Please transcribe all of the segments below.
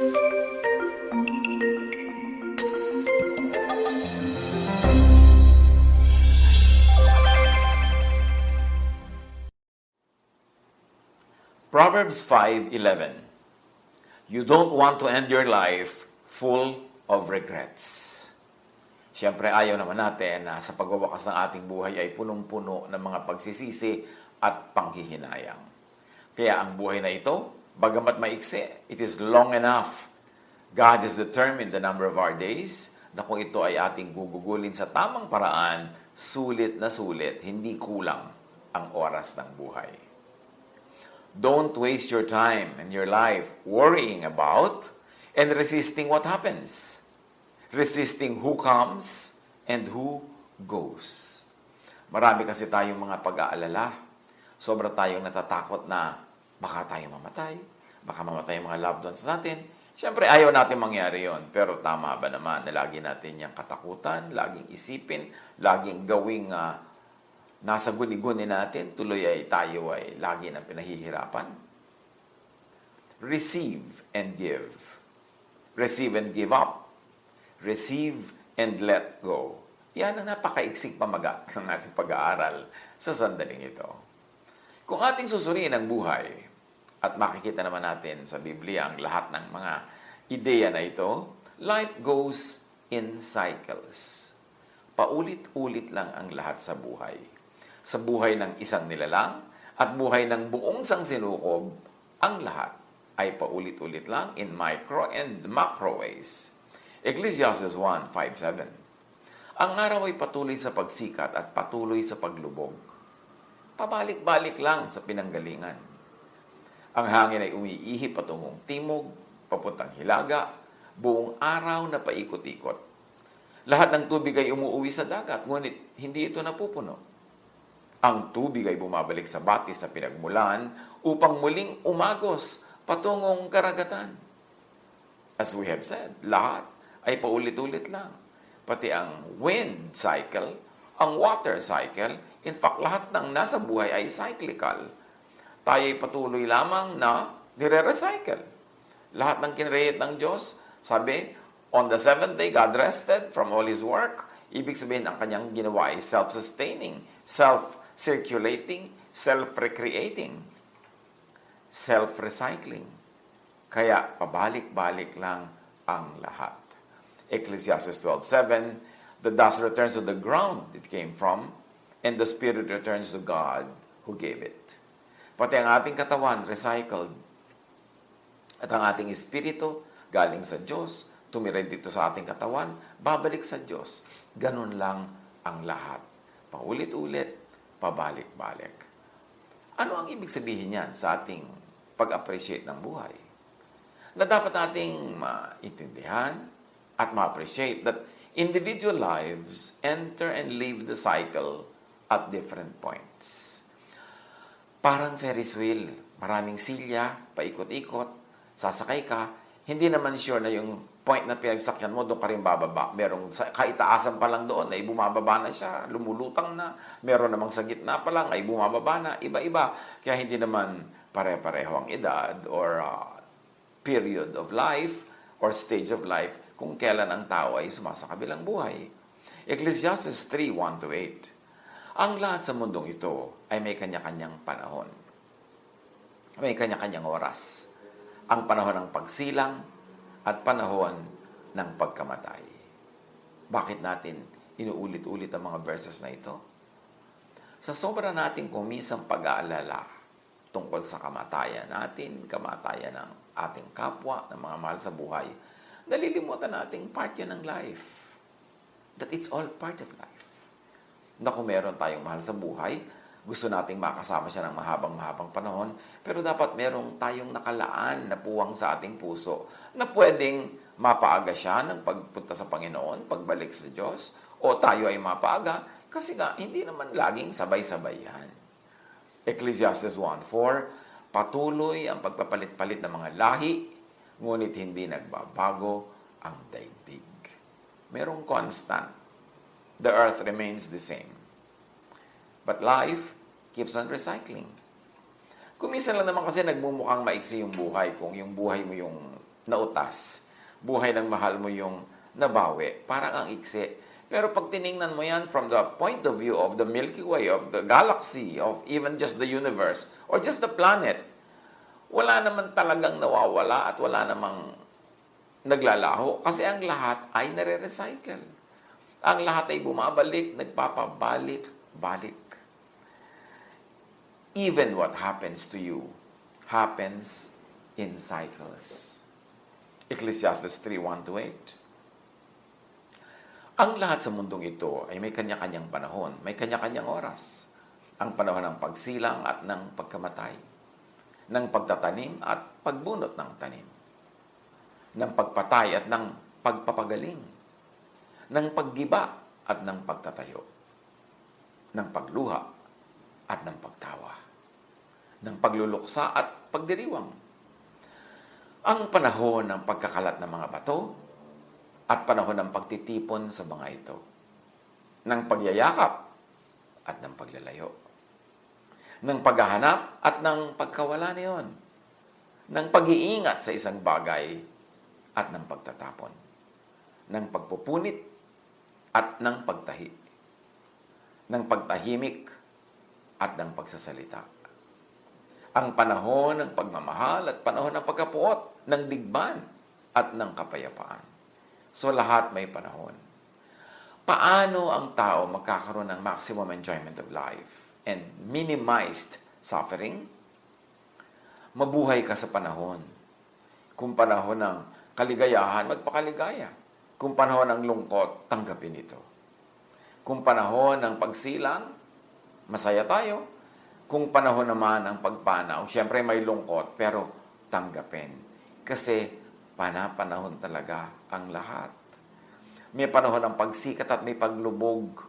Proverbs 5:11. You don't want to end your life full of regrets. Siyempre, ayaw naman natin na sa pagwawakas ng ating buhay ay punong-puno ng mga pagsisisi at panghihinayang. Kaya ang buhay na ito, bagamat maiksi, it is long enough. God has determined the number of our days na kung ito ay ating gugugulin sa tamang paraan, sulit na sulit, hindi kulang ang oras ng buhay. Don't waste your time and your life worrying about and resisting what happens. Resisting who comes and who goes. Marami kasi tayong mga pag-aalala. Sobra tayong natatakot na baka tayo mamatay, baka mamatay yung mga loved ones natin. Siyempre, ayaw natin mangyari yon. Pero tama ba naman na lagi natin yung katakutan, laging isipin, laging gawing nasa guni-guni natin, tuloy ay tayo ay lagi nang pinahihirapan? Receive and give. Receive and give up. Receive and let go. Yan ang napakaiksik pamagat ng ating pag-aaral sa sandaling ito. Kung ating susuriin ang buhay, at makikita naman natin sa Biblia ang lahat ng mga ideya na ito, life goes in cycles. Paulit-ulit lang ang lahat sa buhay. Sa buhay ng isang nilalang at buhay ng buong sangsinukob, ang lahat ay paulit-ulit lang in micro and macro ways. Ecclesiastes 1:5-7. Ang araw ay patuloy sa pagsikat at patuloy sa paglubog. Pabalik-balik lang sa pinanggalingan. Ang hangin ay umiihi patungong timog, papuntang hilaga, buong araw na paikot-ikot. Lahat ng tubig ay umuuwi sa dagat, ngunit hindi ito napupuno. Ang tubig ay bumabalik sa batis sa pinagmulan upang muling umagos patungong karagatan. As we have said, lahat ay paulit-ulit lang. Pati ang wind cycle, ang water cycle, in fact, lahat ng nasa buhay ay cyclical. Tayo ay patuloy lamang na nire-recycle. Lahat ng kinreate ng Diyos, sabi, on the seventh day, God rested from all His work. Ibig sabihin, ang kanyang ginawa ay self-sustaining, self-circulating, self-recreating, self-recycling. Kaya, pabalik-balik lang ang lahat. Ecclesiastes 12:7, the dust returns to the ground it came from, and the spirit returns to God who gave it. Pati ang ating katawan, recycled. At ang ating espiritu, galing sa Diyos, tumira dito sa ating katawan, babalik sa Diyos. Ganun lang ang lahat. Paulit-ulit, pabalik-balik. Ano ang ibig sabihin niyan sa ating pag-appreciate ng buhay? Na dapat nating maintindihan at ma-appreciate that individual lives enter and leave the cycle at different points. Parang Ferris wheel, maraming silya, paikot-ikot, sasakay ka, hindi naman sure na yung point na pinagsakyan mo, doon ka rin bababa. Merong kaitaasan pa lang doon, ay bumababa na siya, lumulutang na. Meron namang sa gitna pa lang, ay bumababa na, iba-iba. Kaya hindi naman pare-pareho ang edad or period of life or stage of life kung kailan ang tao ay sumasakabilang buhay. Ecclesiastes 3:1-8. Ang lahat sa mundong ito ay may kanya-kanyang panahon. May kanya-kanyang oras. Ang panahon ng pagsilang at panahon ng pagkamatay. Bakit natin inuulit-ulit ang mga verses na ito? Sa sobra nating kumisang pag-aalala tungkol sa kamatayan natin, kamatayan ng ating kapwa, ng mga mahal sa buhay, nalilimutan nating part yun ng life. That it's all part of life. Na kung meron tayong mahal sa buhay, gusto nating makasama siya ng mahabang-mahabang panahon, pero dapat merong tayong nakalaan na puwang sa ating puso na pwedeng mapaaga siya ng pagpunta sa Panginoon, pagbalik sa Diyos, o tayo ay mapaaga kasi nga hindi naman laging sabay-sabay yan. Ecclesiastes 1:4, patuloy ang pagpapalit-palit ng mga lahi, ngunit hindi nagbabago ang daigdig. Merong constant. The earth remains the same. But life keeps on recycling. Kuminsan lang naman kasi nagmumukhang maiksi yung buhay kung yung buhay mo yung nautas. Buhay ng mahal mo yung nabawi. Parang ang iksi. Pero pag tiningnan mo yan from the point of view of the Milky Way, of the galaxy, of even just the universe, or just the planet, wala naman talagang nawawala at wala namang naglalaho kasi ang lahat ay nare-recycle. Ang lahat ay bumabalik, nagpapabalik-balik. Even what happens to you happens in cycles. Ecclesiastes 3:1-8. Ang lahat sa mundong ito ay may kanya-kanyang panahon, may kanya-kanyang oras. Ang panahon ng pagsilang at ng pagkamatay, ng pagtatanim at pagbunot ng tanim, ng pagpatay at ng pagpapagaling, ng paggiba at ng pagtatayo, ng pagluha at ng pagtawa, ng pagluluksa at pagdiriwang. Ang panahon ng pagkakalat ng mga bato at panahon ng pagtitipon sa mga ito, ng pagyayakap at ng paglalayo, ng paghahanap at ng pagkawala niyon, ng pag-iingat sa isang bagay at ng pagtatapon, ng pagpupunit at ng pagtahi, ng pagtahimik at ng pagsasalita. Ang panahon ng pagmamahal at panahon ng pagkapuot, ng digmaan at ng kapayapaan. So lahat may panahon. Paano ang tao magkakaroon ng maximum enjoyment of life and minimized suffering? Mabuhay ka sa panahon. Kung panahon ng kaligayahan, magpakaligaya. Kung panahon ng lungkot, tanggapin ito. Kung panahon ng pagsilang, masaya tayo. Kung panahon naman ng pagpanaw, syempre may lungkot, pero tanggapin. Kasi panahon talaga ang lahat. May panahon ng pagsikat at may paglubog.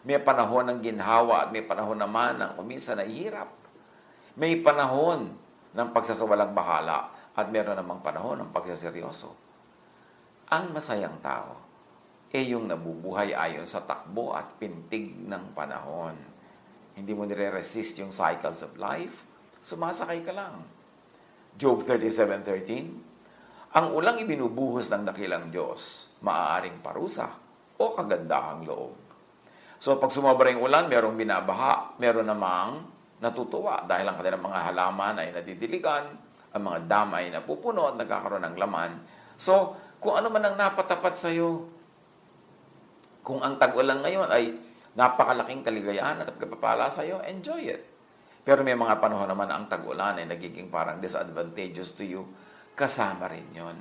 May panahon ng ginhawa at may panahon naman ng kuminsan na hirap. May panahon ng pagsasawalang bahala at meron namang panahon ng pagsaseryoso. Ang masayang tao ay yung nabubuhay ayon sa takbo at pintig ng panahon. Hindi mo nire-resist yung cycles of life, sumasakay ka lang. Job 37:13. Ang ulang ibinubuhos ng dakilang Diyos, maaaring parusa o kagandahang loob. So pag sumobra yung ulan, merong binabaha, meron namang natutuwa dahil ang kanilang mga halaman ay nadidiligan, ang mga dam ay napupuno at nagkakaroon ng laman. So kung ano man ang napatapat sa iyo, kung ang tag-ulan ngayon ay napakalaking kaligayahan at pagpapala sa iyo, enjoy it. Pero may mga panahon naman ang tag-ulan ay nagiging parang disadvantageous to you. Kasama rin yon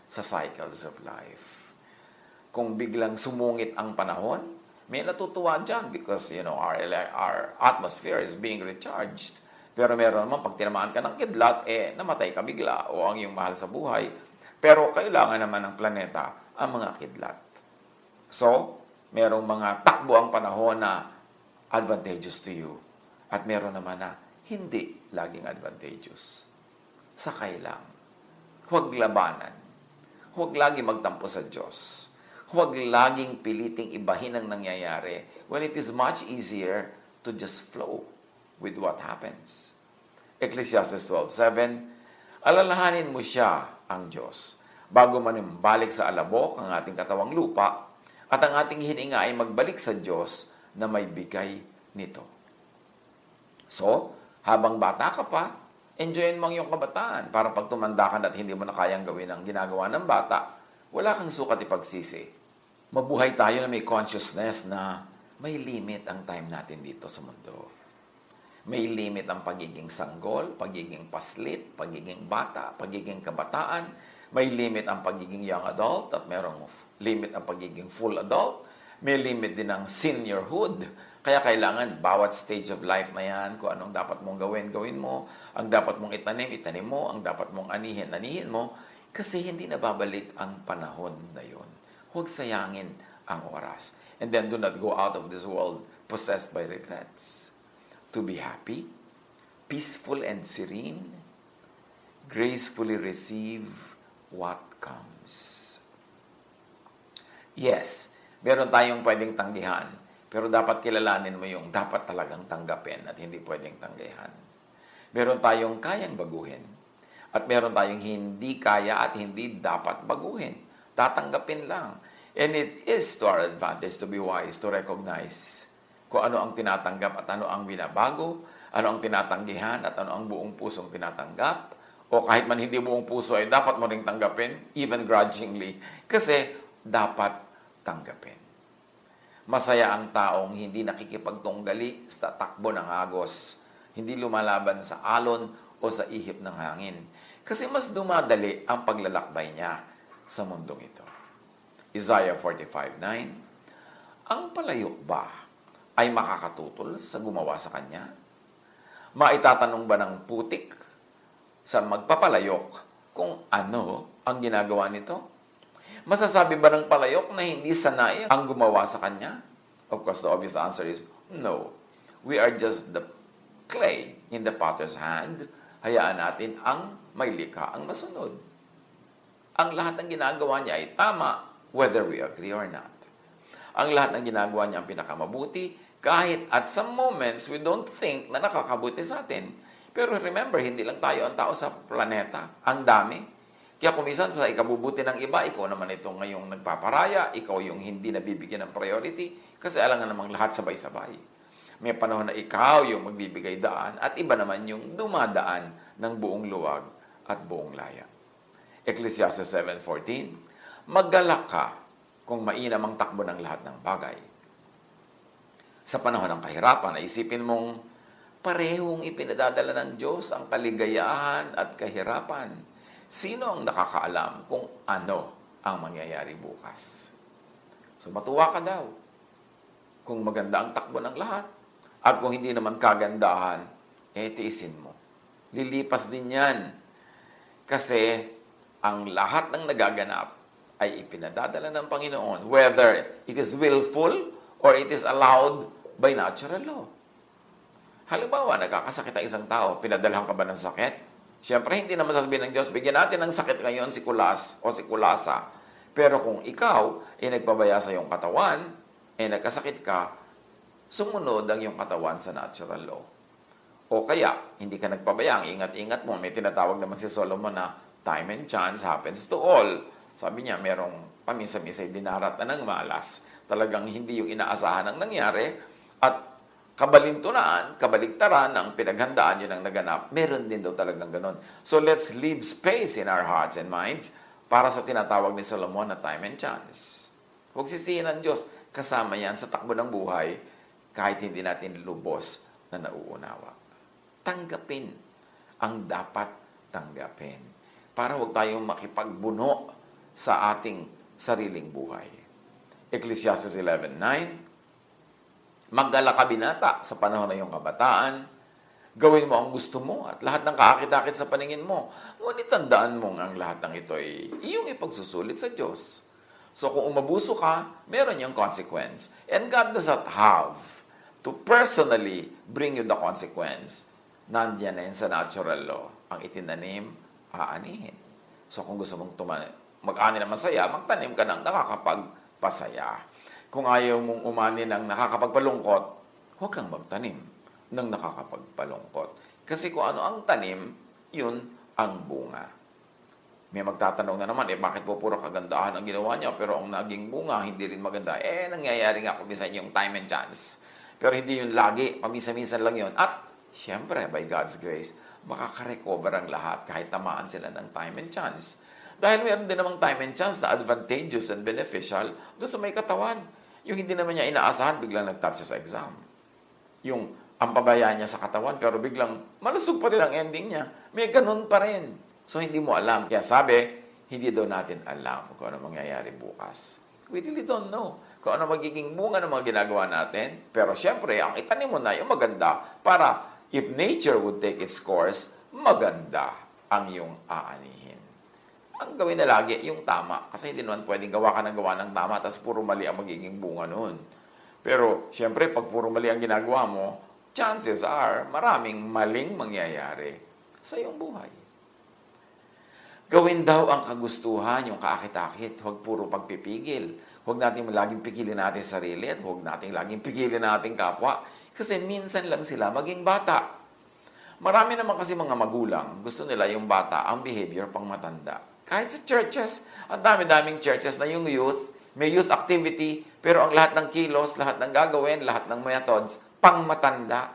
sa cycles of life. Kung biglang sumungit ang panahon, may natutuwa dyan because, our atmosphere is being recharged. Pero meron naman, pag tinamaan ka ng kidlat, namatay ka bigla o ang iyong mahal sa buhay. Pero kailangan naman ng planeta ang mga kidlat. So, merong mga takbo ang panahon na advantageous to you. At meron naman na hindi laging advantageous. Sakay lang. Huwag labanan. Huwag laging magtampo sa Diyos. Huwag laging piliting ibahin ang nangyayari when it is much easier to just flow with what happens. Ecclesiastes 12:7, alalahanin mo siya, ang Diyos, bago manimbalik sa alabok ang ating katawang lupa at ang ating hininga ay magbalik sa Diyos na may bigay nito. So, habang bata ka pa, enjoyin mo ang iyong kabataan para pag tumanda ka at hindi mo na kayang gawin ang ginagawa ng bata, wala kang sukat ipagsisi. Mabuhay tayo na may consciousness na may limit ang time natin dito sa mundo. May limit ang pagiging sanggol, pagiging paslit, pagiging bata, pagiging kabataan. May limit ang pagiging young adult at mayroong limit ang pagiging full adult. May limit din ang seniorhood. Kaya kailangan bawat stage of life na yan, kung anong dapat mong gawin, gawin mo. Ang dapat mong itanim mo. Ang dapat mong anihin mo. Kasi hindi nababalik ang panahon na yun. Huwag sayangin ang oras. And then do not go out of this world possessed by regrets. To be happy, peaceful and serene, gracefully receive what comes. Yes, meron tayong pwedeng tanggihan. Pero dapat kilalanin mo yung dapat talagang tanggapin at hindi pwedeng tanggihan. Meron tayong kayang baguhin At meron tayong hindi kaya at hindi dapat baguhin. Tatanggapin lang. And it is to our advantage to be wise, to recognize kung ano ang tinatanggap at ano ang binabago, ano ang tinatanggihan at ano ang buong pusong tinatanggap. O kahit man hindi buong puso ay dapat mo ring tanggapin, even grudgingly, kasi dapat tanggapin. Masaya ang taong hindi nakikipagtunggali sa takbo ng agos, hindi lumalaban sa alon o sa ihip ng hangin. Kasi mas dumadali ang paglalakbay niya sa mundong ito. Isaiah 45:9, ang palayok ba ay makakatutol sa gumawa sa kanya? Maitatanong ba ng putik sa magpapalayok kung ano ang ginagawa nito? Masasabi ba ng palayok na hindi sanay ang gumawa sa kanya? Of course, the obvious answer is no. We are just the clay in the potter's hand. Hayaan natin ang may likha ang masunod. Ang lahat ng ginagawa niya ay tama, whether we agree or not. Ang lahat ng ginagawa niya ang pinakamabuti, kahit at some moments we don't think na nakakabuti sa atin. Pero remember, hindi lang tayo ang tao sa planeta. Ang dami. Kaya kung minsan sa ikabubuti ng iba, ikaw naman itong ngayong nagpaparaya, ikaw yung hindi nabibigyan ng priority, kasi alam nga namang lahat sabay-sabay. May panahon na ikaw yung magbibigay daan at iba naman yung dumadaan ng buong luwag at buong laya. Ecclesiastes 7:14, maggalak ka kung mainam ang takbo ng lahat ng bagay. Sa panahon ng kahirapan, isipin mong parehong ipinadadala ng Diyos ang kaligayahan at kahirapan. Sino ang nakakaalam kung ano ang mangyayari bukas? So matuwa ka daw kung maganda ang takbo ng lahat. At kung hindi naman kagandahan, tiisin mo. Lilipas din yan. Kasi ang lahat ng nagaganap ay ipinadadala ng Panginoon, whether it is willful or it is allowed by natural law. Halimbawa, nagkakasakit ang isang tao, pinadalhan ka ba ng sakit? Siyempre, hindi naman sasabihin ng Diyos, bigyan natin ng sakit ngayon si Kulas o si Kulasa. Pero kung ikaw ay nagpabaya sa iyong katawan, nagkasakit ka, sumunod ang iyong katawan sa natural law. O kaya, hindi ka nagpabaya, ingat-ingat mo. May tinatawag naman si Solomon na time and chance happens to all. Sabi niya, merong paminsan-minsay dinarat na ng malas. Talagang hindi yung inaasahan ang nangyari. At kabalintunaan, kabaligtaran ng pinaghandaan yun ang naganap. Meron din daw talagang ganon. So let's leave space in our hearts and minds para sa tinatawag ni Solomon na time and chance. Huwag sisihin ng Diyos. Kasama yan sa takbo ng buhay kahit hindi natin lubos na nauunawa. Tanggapin ang dapat tanggapin para huwag tayong makipagbuno sa ating sariling buhay. Ecclesiastes 11:9, magdala ka binata sa panahon na iyong kabataan, gawin mo ang gusto mo at lahat ng kakakit-akit sa paningin mo. Ngunit tandaan mong ang lahat ng ito ay iyong ipagsusulit sa Diyos. So kung umabuso ka, meron yung consequence. And God does not have to personally bring you the consequence. Nandiyan na yun sa natural law. Ang itinanim, aanihin. So kung gusto mong mag-ani ng masaya, magtanim ka ng nakakapagpasaya. Kung ayaw mong umani ng nakakapagpalungkot, huwag kang magtanim ng nakakapagpalungkot. Kasi kung ano ang tanim, yun ang bunga. May magtatanong na naman, bakit po puro kagandahan ang ginawa niya, pero ang naging bunga, hindi rin maganda. Nangyayari nga kumisan yung time and chance. Pero hindi yun lagi, pamisa-minsan lang yun. At, syempre, by God's grace, makaka-recover ang lahat kahit tamaan sila ng time and chance. Dahil meron din namang time and chance na advantageous and beneficial doon sa may katawan. Yung hindi naman niya inaasahan, biglang nag-top siya sa exam. Yung ang pabayaan niya sa katawan, pero biglang malusog pa rin ang ending niya. May ganun pa rin. So, hindi mo alam. Kaya sabi, hindi daw natin alam kung ano mangyayari bukas. We really don't know kung ano magiging bunga ng mga ginagawa natin. Pero syempre, ang itanim mo na yung maganda para if nature would take its course, maganda ang iyong aanihin. Ang gawin na lagi, yung tama. Kasi hindi naman pwedeng gawa ka ng tama, tapos puro mali ang magiging bunga noon. Pero, syempre, pag puro mali ang ginagawa mo, chances are, maraming maling mangyayari sa iyong buhay. Gawin daw ang kagustuhan, yung kaakit-akit, huwag puro pagpipigil. Huwag natin laging pigilin natin sarili at huwag natin laging pigilin natin kapwa. Kasi minsan lang sila maging bata. Marami naman kasi mga magulang, gusto nila yung bata, ang behavior pang matanda. Kahit sa churches, ang dami-daming churches na yung youth, may youth activity, pero ang lahat ng kilos, lahat ng gagawin, lahat ng methods, pang matanda.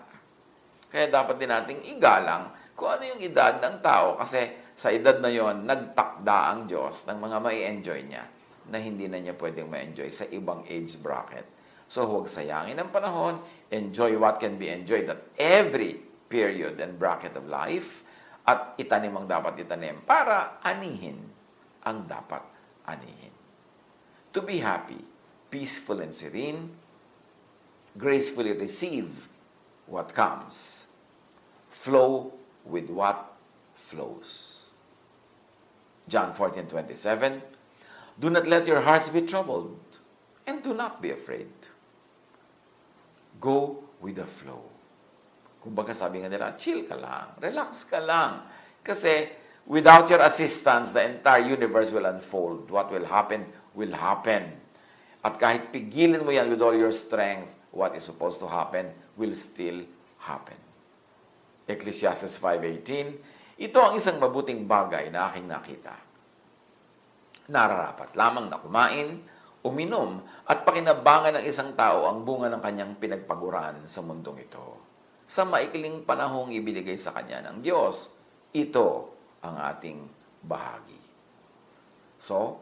Kaya dapat din nating igalang kung ano yung edad ng tao kasi sa edad na yon nagtakda ang Diyos ng mga mai-enjoy niya na hindi na niya pwedeng ma-enjoy sa ibang age bracket. So huwag sayangin ang panahon, enjoy what can be enjoyed at every period and bracket of life at itanim ang dapat itanim para anihin ang dapat anihin. To be happy, peaceful and serene, gracefully receive what comes, flow with what flows. John 14:27, do not let your hearts be troubled and do not be afraid. Go with the flow. Kumbaga sabi nga nila, chill ka lang, relax ka lang. Kasi without your assistance, the entire universe will unfold. What will happen, will happen. At kahit pigilin mo yan with all your strength, what is supposed to happen will still happen. Ecclesiastes 5:18, ito ang isang mabuting bagay na aking nakita. Nararapat lamang na kumain, uminom, at pakinabangan ng isang tao ang bunga ng kanyang pinagpaguran sa mundong ito. Sa maikling panahong ibinigay sa kanya ng Diyos, ito ang ating bahagi. So,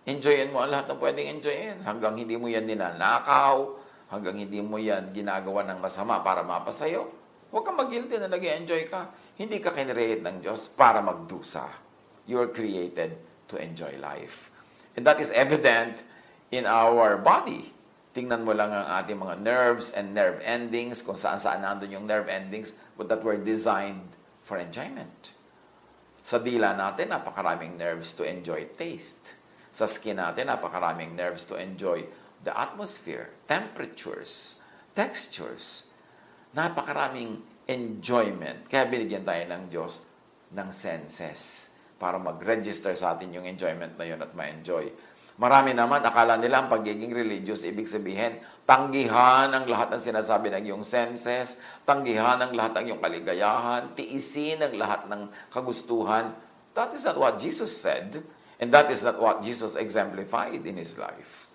enjoyin mo ang lahat ng pwedeng enjoyin. Hanggang hindi mo yan ninanakaw, hanggang hindi mo yan ginagawa ng masama para mapasayo. Huwag kang mag-guilty na nag-enjoy ka. Hindi ka kinreate ng Diyos para magdusa. You are created to enjoy life. And that is evident in our body. Tingnan mo lang ang ating mga nerves and nerve endings, kung saan-saan nandun yung nerve endings that were designed for enjoyment. Sa dila natin, napakaraming nerves to enjoy taste. Sa skin natin, napakaraming nerves to enjoy the atmosphere, temperatures, textures. Napakaraming enjoyment. Kaya binigyan tayo ng Diyos ng senses para mag-register sa atin yung enjoyment na yun at ma-enjoy. Marami naman, akala nila ang pagiging religious, ibig sabihin, tanggihan ang lahat ng sinasabi ng iyong senses, tanggihan ang lahat ng iyong kaligayahan, tiisin ang lahat ng kagustuhan. That is not what Jesus said, and that is not what Jesus exemplified in His life.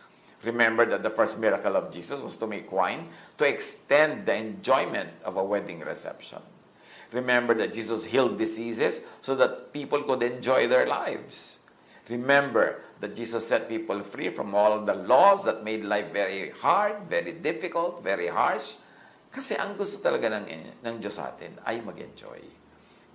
Remember that the first miracle of Jesus was to make wine, to extend the enjoyment of a wedding reception. Remember that Jesus healed diseases so that people could enjoy their lives. Remember that Jesus set people free from all the laws that made life very hard, very difficult, very harsh. Kasi ang gusto talaga ng Diyos sa atin ay mag-enjoy.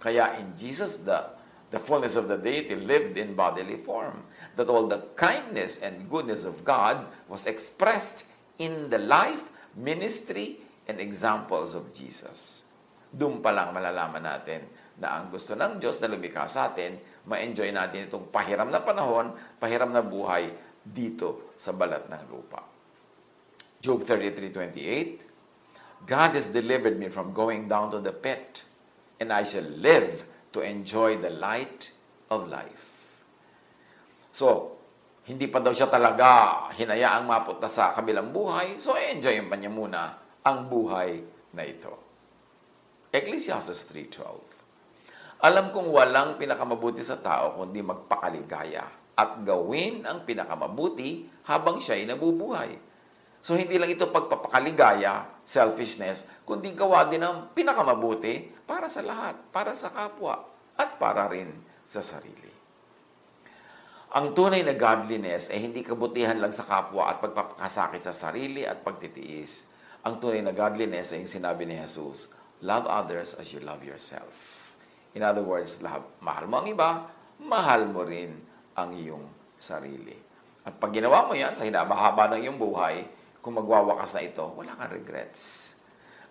Kaya in Jesus, the fullness of the deity lived in bodily form. That all the kindness and goodness of God was expressed in the life, ministry, and examples of Jesus. Doon pa lang malalaman natin na ang gusto ng Diyos na lumikha sa atin, ma-enjoy natin itong pahiram na panahon, pahiram na buhay dito sa balat ng lupa. Job 33:28, God has delivered me from going down to the pit, and I shall live to enjoy the light of life. So, hindi pa daw siya talaga hinayaang mapunta sa kabilang buhay, so enjoyin pa niya muna ang buhay na ito. Ecclesiastes 3:12, alam kong walang pinakamabuti sa tao kundi magpakaligaya at gawin ang pinakamabuti habang siya'y nabubuhay. So, hindi lang ito pagpapakaligaya, selfishness, kundi gawa din ang pinakamabuti para sa lahat, para sa kapwa, at para rin sa sarili. Ang tunay na godliness ay hindi kabutihan lang sa kapwa at pagpapakasakit sa sarili at pagtitiis. Ang tunay na godliness ay yung sinabi ni Jesus, love others as you love yourself. In other words, mahal mo ang iba, mahal mo rin ang iyong sarili. At pag ginawa mo yan sa hinabahaba ng iyong buhay, kung magwawakas na ito, wala kang regrets.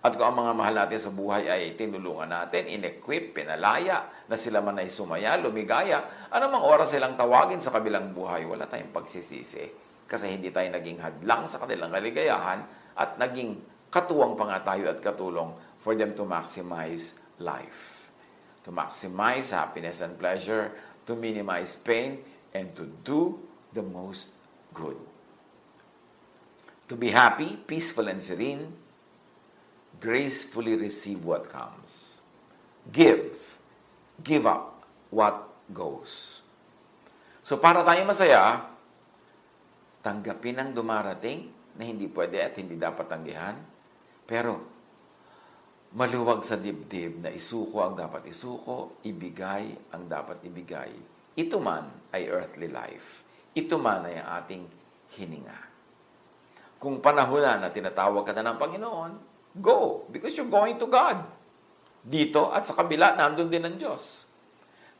At kung ang mga mahal natin sa buhay ay tinulungan natin, in-equip, pinalaya, na sila man ay sumaya, lumigaya, anumang oras silang tawagin sa kabilang buhay, wala tayong pagsisisi. Kasi hindi tayo naging hadlang sa kanilang kaligayahan at naging katuwang pa nga tayo at katulong for them to maximize life. To maximize happiness and pleasure, to minimize pain, and to do the most good. To be happy, peaceful, and serene, gracefully receive what comes. Give. Give up what goes. So para tayo masaya, tanggapin ang dumarating na hindi pwede at hindi dapat tanggihan. Pero maluwag sa dibdib na isuko ang dapat isuko, ibigay ang dapat ibigay. Ito man ay earthly life. Ito man ay ating hininga. Kung panahon na tinatawag ka na ng Panginoon, go, because you're going to God. Dito at sa kabila, nandun din ang Diyos.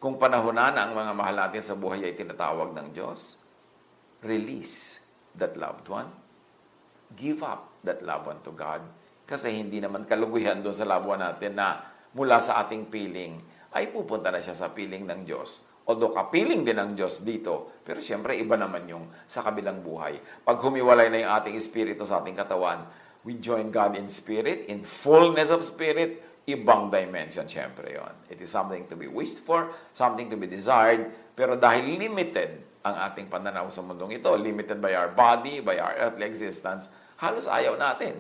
Kung panahon na ang mga mahal natin sa buhay ay tinatawag ng Diyos, release that loved one. Give up that loved one to God. Kasi hindi naman kaluguyan doon sa loved one natin na mula sa ating piling ay pupunta na siya sa piling ng Diyos. Although kapiling din ng Diyos dito, pero siyempre iba naman yung sa kabilang buhay. Pag humiwalay na yung ating espiritu sa ating katawan, we join God in spirit, in fullness of spirit, ibang dimension siyempre yon. It is something to be wished for, something to be desired, pero dahil limited ang ating pananaw sa mundong ito, limited by our body, by our earthly existence, halos ayaw natin.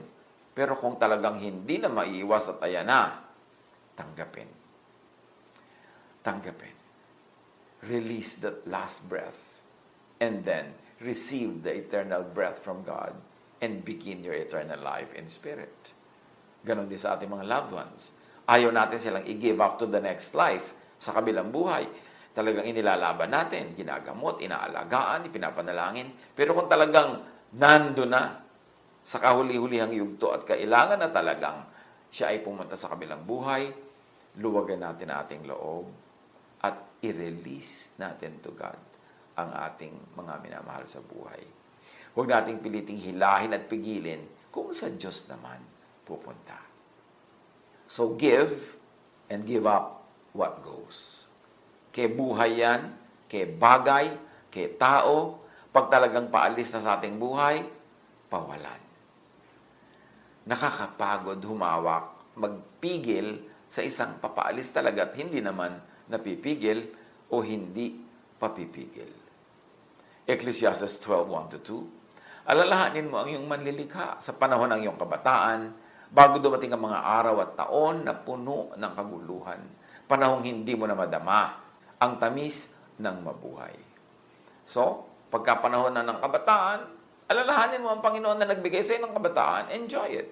Pero kung talagang hindi na maiiwas at ayan na, tanggapin. Tanggapin. Release that last breath and then receive the eternal breath from God and begin your eternal life in spirit. Ganon din sa ating mga loved ones. Ayaw natin silang i-give up to the next life sa kabilang buhay. Talagang inilalaban natin, ginagamot, inaalagaan, ipinapanalangin. Pero kung talagang nando na sa kahuli-hulihang yugto at kailangan na talagang siya ay pumunta sa kabilang buhay, luwagan natin ang ating loob at i-release natin to God ang ating mga minamahal sa buhay. Huwag nating piliting hilahin at pigilin kung sa Diyos naman pupunta. So give and give up what goes. Kay buhay yan, kay bagay, kay tao, pag talagang paalis na sa ating buhay, pawalan. Nakakapagod humawak, magpigil sa isang papaalis talaga at hindi naman napipigil o hindi papipigil. Ecclesiastes 12:1-2. Alalahanin mo ang iyong manlilikha sa panahon ng iyong kabataan, bago dumating ang mga araw at taon na puno ng kaguluhan, panahong hindi mo na madama ang tamis ng mabuhay. So, pagka panahon na ng kabataan, alalahanin mo ang Panginoon na nagbigay sa iyo ng kabataan, enjoy it.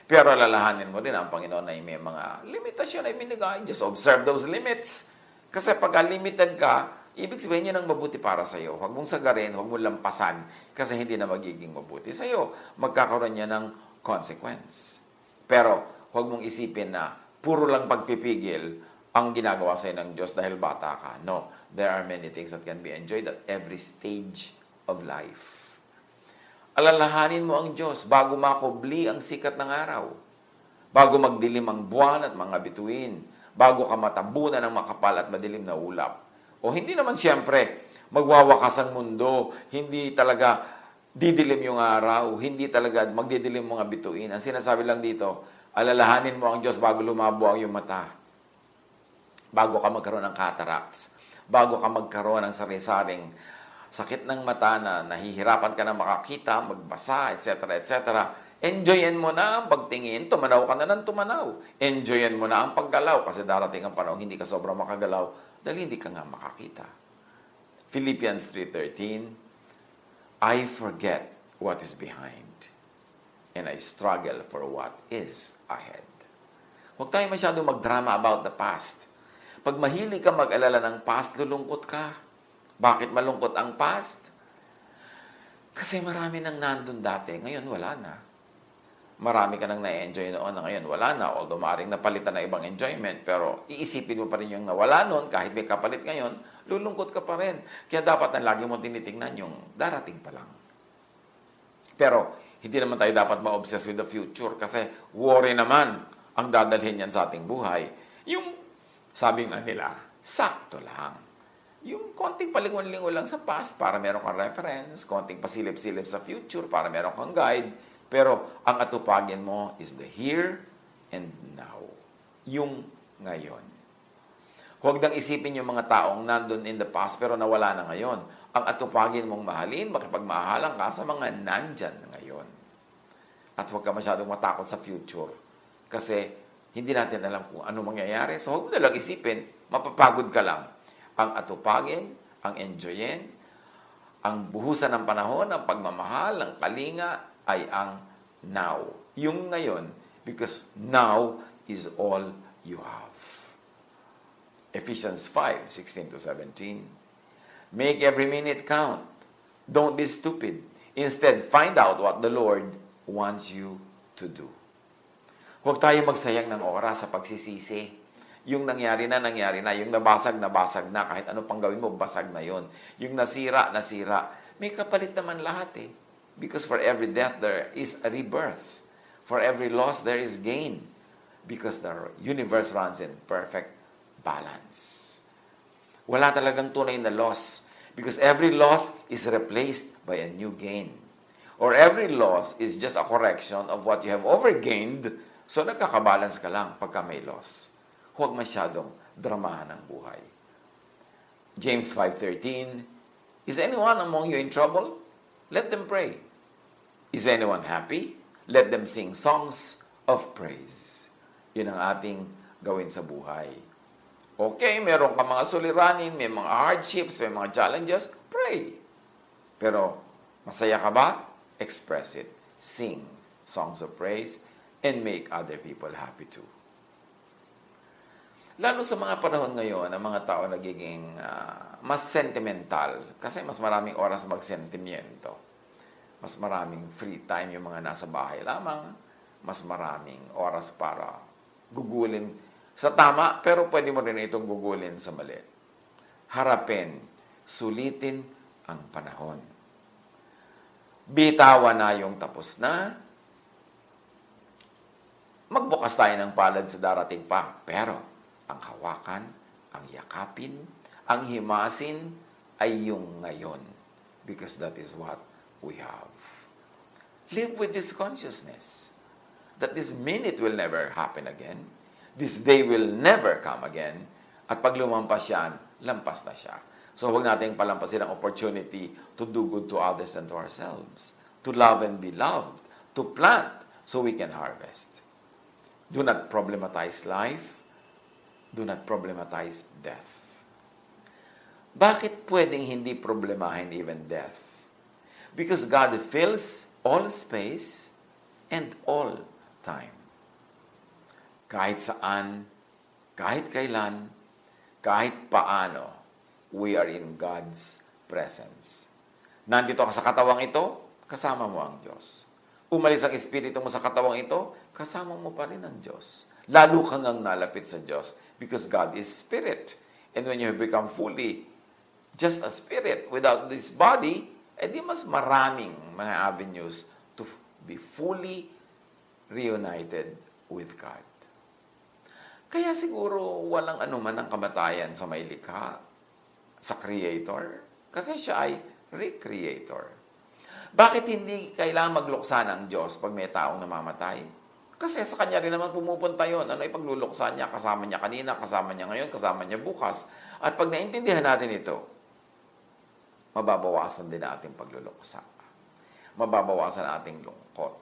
Pero alalahanin mo din ang Panginoon na may mga limitasyon na ibinigay. Just observe those limits. Kasi pag limited ka, ibig sabihin yun ang mabuti para sa iyo. Huwag mong sagarin, huwag mong lampasan kasi hindi na magiging mabuti sa iyo. Magkakaroon niya ng consequence. Pero huwag mong isipin na puro lang pagpipigil ang ginagawa sa iyo ng Diyos dahil bata ka. No, there are many things that can be enjoyed at every stage of life. Alalahanin mo ang Diyos bago makubli ang sikat ng araw, bago magdilim ang buwan at mga bituin, bago ka matabunan ng makapal at madilim na ulap. O hindi naman siyempre magwawakas ang mundo, hindi talaga didilim yung araw, hindi talaga magdidilim mga bituin. Ang sinasabi lang dito, alalahanin mo ang Diyos bago lumabo ang iyong mata, bago ka magkaroon ng cataracts, bago ka magkaroon ng sari-saring sakit ng mata na nahihirapan ka na makakita, magbasa, etc., etc., enjoyin mo na ang pagtingin, tumanaw ka na ng tumanaw. Enjoyin mo na ang paggalaw kasi darating ang panahon, hindi ka sobrang makagalaw dahil hindi ka nga makakita. Philippians 3:13, I forget what is behind and I struggle for what is ahead. Huwag tayo masyadong magdrama about the past. Pag mahilig ka mag-alala ng past, lulungkot ka. Bakit malungkot ang past? Kasi marami nang nandun dati, ngayon wala na. Marami ka nang na-enjoy noon na ngayon wala na. Although maaaring napalitan na ibang enjoyment, pero iisipin mo pa rin yung nawala noon, kahit may kapalit ngayon, lulungkot ka pa rin. Kaya dapat na lagi mo tinitingnan yung darating pa lang. Pero hindi naman tayo dapat ma-obsess with the future kasi worry naman ang dadalhin yan sa ating buhay. Yung sabi nga nila, sakto lang. Yung konting palingon-lingon lang sa past para meron kang reference, konting pasilip-silip sa future para meron kang guide, pero ang atupagin mo is the here and now. Yung ngayon. Huwag nang isipin yung mga taong nandun in the past pero nawala na ngayon. Ang atupagin mong mahalin, makipagmahalan ka sa mga nandyan ngayon. At huwag ka masyadong matakot sa future. Kasi Hindi natin alam kung ano mangyayari. So, huwag mo nalang isipin, mapapagod ka lang. Ang atupagin, ang enjoyin, ang buhusan ng panahon, ang pagmamahal, ang kalinga, ay ang now. Yung ngayon, because now is all you have. Ephesians 5:16-17. Make every minute count. Don't be stupid. Instead, find out what the Lord wants you to do. Huwag tayo magsayang ng oras sa pagsisisi. Yung nangyari na. Yung nabasag na. Kahit ano pang gawin mo, basag na yon. Yung nasira. May kapalit naman lahat eh. Because for every death, there is a rebirth. For every loss, there is gain. Because the universe runs in perfect balance. Wala talagang tunay na loss. Because every loss is replaced by a new gain. Or every loss is just a correction of what you have overgained. So nagkakabalance ka lang pagka may loss. Huwag masyadong dramahan ang buhay. James 5:13, is anyone among you in trouble? Let them pray. Is anyone happy? Let them sing songs of praise. Yun ang ating gawin sa buhay. Okay, meron ka mga suliranin, may mga hardships, may mga challenges, pray. Pero masaya ka ba? Express it. Sing songs of praise and make other people happy too. Lalo sa mga panahon ngayon, ang mga tao nagiging mas sentimental kasi mas maraming oras magsentimiento. Mas maraming free time yung mga nasa bahay lamang. Mas maraming oras para gugulin sa tama, pero pwede mo rin itong gugulin sa mali. Harapin, sulitin ang panahon. Bitawan na yung tapos na. Magbukas tayo ng palad sa darating pa, pero ang hawakan, ang yakapin, ang himasin ay yung ngayon. Because that is what we have. Live with this consciousness that this minute will never happen again. This day will never come again. At pag lumampas yan, lampas na siya. So huwag nating palampasin ang opportunity to do good to others and to ourselves. To love and be loved. To plant so we can harvest. Do not problematize life. Do not problematize death. Bakit pwedeng hindi problemahin even death? Because God fills all space and all time. Kahit saan, kahit kailan, kahit paano, we are in God's presence. Nandito ka sa katawang ito, kasama mo ang Diyos. Umalis ang espiritu mo sa katawang ito, kasama mo pa rin ang Diyos. Lalo kang ang nalapit sa Diyos because God is spirit. And when you have become fully just a spirit without this body, di mas maraming mga avenues to be fully reunited with God. Kaya siguro walang anuman ang kamatayan sa may likha, sa Creator, kasi siya ay Recreator. Bakit hindi kailangan magluksa ng Diyos pag may taong namamatay? Kasi sa Kanya rin naman pumupunta yun. Ano ipagluluksa niya? Kasama niya kanina, kasama niya ngayon, kasama niya bukas. At pag naintindihan natin ito, mababawasan din ating pagluluksa. Mababawasan ating lungkot.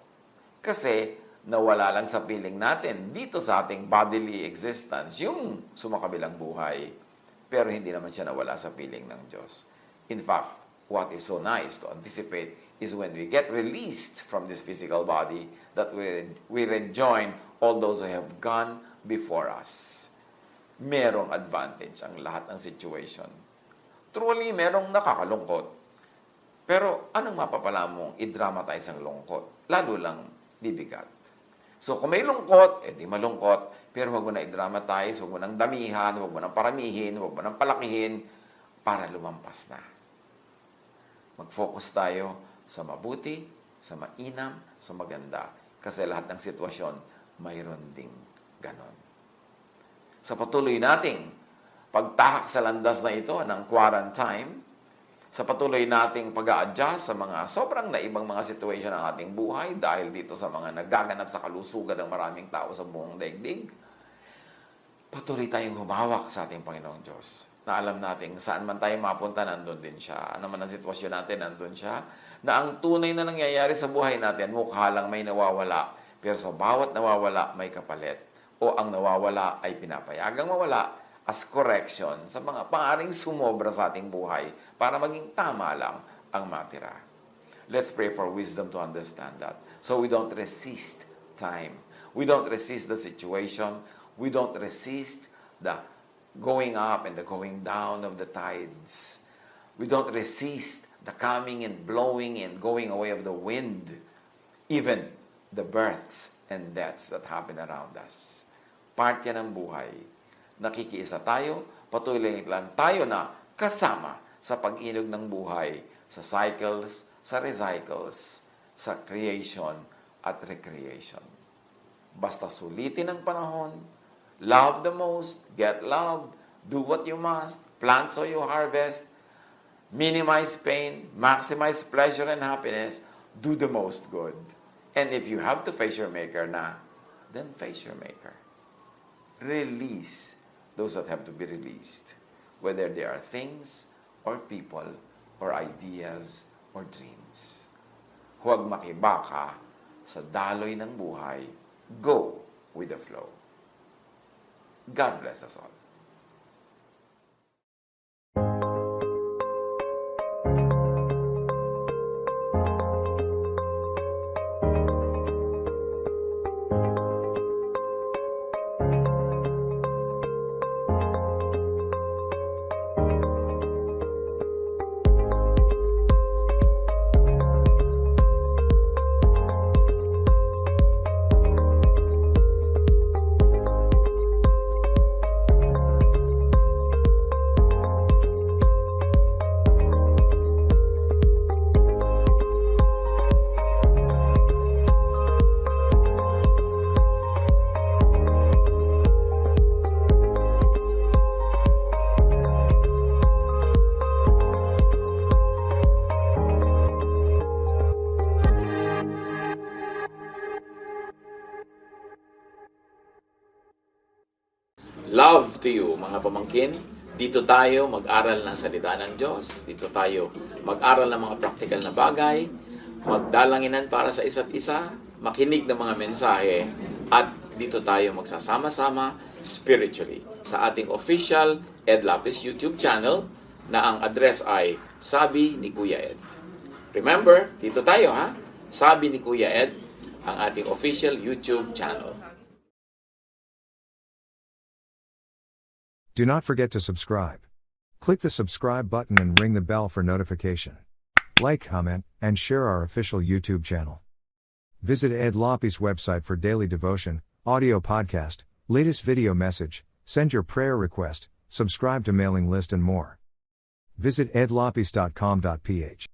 Kasi nawala lang sa piling natin dito sa ating bodily existence yung sumakabilang buhay. Pero hindi naman siya nawala sa piling ng Diyos. In fact, what is so nice to anticipate is when we get released from this physical body that we rejoin all those who have gone before us. Merong advantage ang lahat ng situation. Truly, merong nakakalungkot. Pero anong mapapala mong i-dramatize ang lungkot? Lalo lang bibigat. So kung may lungkot, di malungkot. Pero huwag mo na i-dramatize, huwag mo nang damihan, huwag mo nang paramihin, huwag mo nang palakihin para lumampas na. Mag-focus tayo sa mabuti, sa mainam, sa maganda. Kasi lahat ng sitwasyon, mayroon ding ganon. Sa patuloy nating pagtahak sa landas na ito ng quarantine, sa patuloy nating pag-a-adjust sa mga sobrang naibang mga situation ng ating buhay dahil dito sa mga nagaganap sa kalusugan ng maraming tao sa buong daigdig, patuloy tayong humawak sa ating Panginoong Diyos. Na alam natin saan man tayo mapunta, nandun din siya. Ano man ang sitwasyon natin, nandun siya. Na ang tunay na nangyayari sa buhay natin, mukha lang may nawawala. Pero sa bawat nawawala, may kapalit. o ang nawawala ay pinapayagang mawala as correction sa mga paaring sumobra sa ating buhay para maging tama lang ang matira. Let's pray for wisdom to understand that. So we don't resist time. We don't resist the situation. We don't resist the going up and the going down of the tides. We don't resist the coming and blowing and going away of the wind. Even the births and deaths that happen around us. Part yan ng buhay. Nakikiisa tayo, patuloy lang tayo na kasama sa pag-inog ng buhay, sa cycles, sa recycles, sa creation at recreation. Basta sulitin ang panahon, love the most, get loved, do what you must, plant so you harvest, minimize pain, maximize pleasure and happiness, do the most good. And if you have to face your maker na, then face your maker. Release those that have to be released, whether they are things or people or ideas or dreams. Huwag makibaka sa daloy ng buhay. Go with the flow. God bless us all. Love to you, mga pamangkin. Dito tayo mag-aral ng salita ng Diyos. Dito tayo mag-aral ng mga practical na bagay, magdalanginan para sa isa't isa, makinig ng mga mensahe, at dito tayo magsasama-sama spiritually sa ating official Ed Lapis YouTube channel na ang address ay Sabi ni Kuya Ed. Remember, dito tayo ha, Sabi ni Kuya Ed, ang ating official YouTube channel. Do not forget to subscribe. Click the subscribe button and ring the bell for notification. Like, comment, and share our official YouTube channel. Visit Ed Lapis website for daily devotion, audio podcast, latest video message, send your prayer request, subscribe to mailing list and more. Visit edlapis.com.ph.